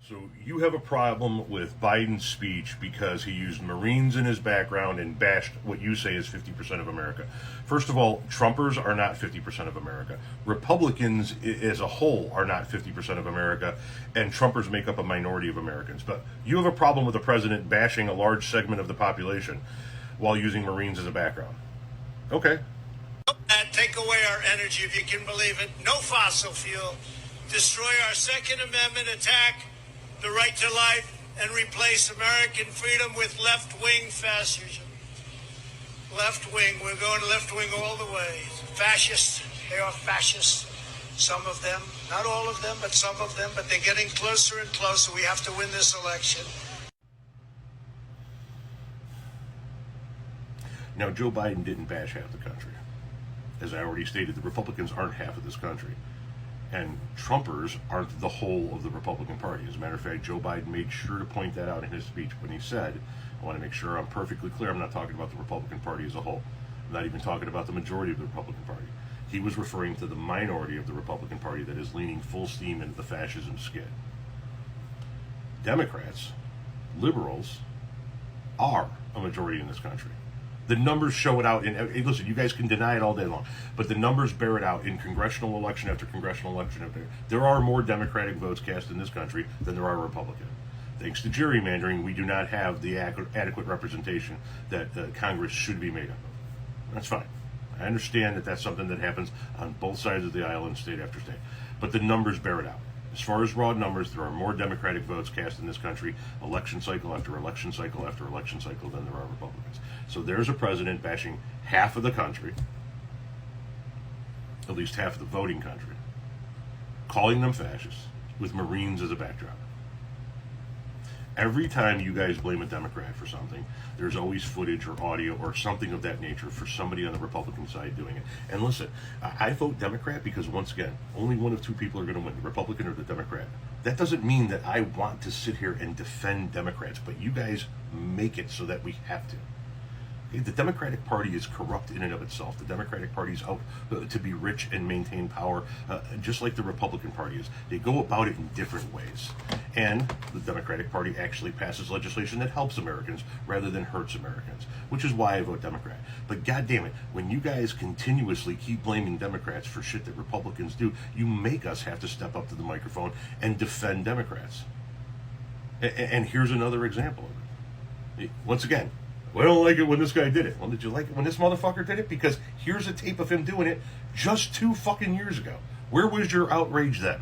So you have a problem with Biden's speech because he used Marines in his background and bashed what you say is 50% of America. First of all, Trumpers are not 50% of America. Republicans as a whole are not 50% of America, and Trumpers make up a minority of Americans. But you have a problem with the president bashing a large segment of the population while using Marines as a background. Okay. Take away our energy, if you can believe it. No fossil fuel. Destroy our Second Amendment, attack the right to life, and replace American freedom with left-wing fascism. Left-wing, we're going left-wing all the way. Fascists, they are fascists. Some of them, not all of them, but some of them, but they're getting closer and closer. We have to win this election. Now, Joe Biden didn't bash half the country. As I already stated, the Republicans aren't half of this country. And Trumpers aren't the whole of the Republican Party. As a matter of fact, Joe Biden made sure to point that out in his speech when he said, I want to make sure I'm perfectly clear, I'm not talking about the Republican Party as a whole. I'm not even talking about the majority of the Republican Party. He was referring to the minority of the Republican Party that is leaning full steam into the fascism skid. Democrats, liberals, are a majority in this country. The numbers show it out. Listen, you guys can deny it all day long, but the numbers bear it out in congressional election after congressional election after. There are more Democratic votes cast in this country than there are Republican. Thanks to gerrymandering, we do not have the adequate representation that Congress should be made up of. That's fine. I understand that that's something that happens on both sides of the aisle in state after state, but the numbers bear it out. As far as raw numbers, there are more Democratic votes cast in this country, election cycle after election cycle after election cycle, than there are Republicans. So there's a president bashing half of the country, at least half of the voting country, calling them fascists, with Marines as a backdrop. Every time you guys blame a Democrat for something, there's always footage or audio or something of that nature for somebody on the Republican side doing it. And listen, I vote Democrat because, once again, only one of two people are going to win, the Republican or the Democrat. That doesn't mean that I want to sit here and defend Democrats, but you guys make it so that we have to. The Democratic Party is corrupt in and of itself. The Democratic Party is out to be rich and maintain power, just like the Republican Party is. They go about it in different ways. And the Democratic Party actually passes legislation that helps Americans rather than hurts Americans, which is why I vote Democrat. But goddamn it, when you guys continuously keep blaming Democrats for shit that Republicans do, you make us have to step up to the microphone and defend Democrats. And here's another example of it. Once again, we don't like it when this guy did it. Well, did you like it when this motherfucker did it? Because here's a tape of him doing it just 2 fucking years ago. Where was your outrage then?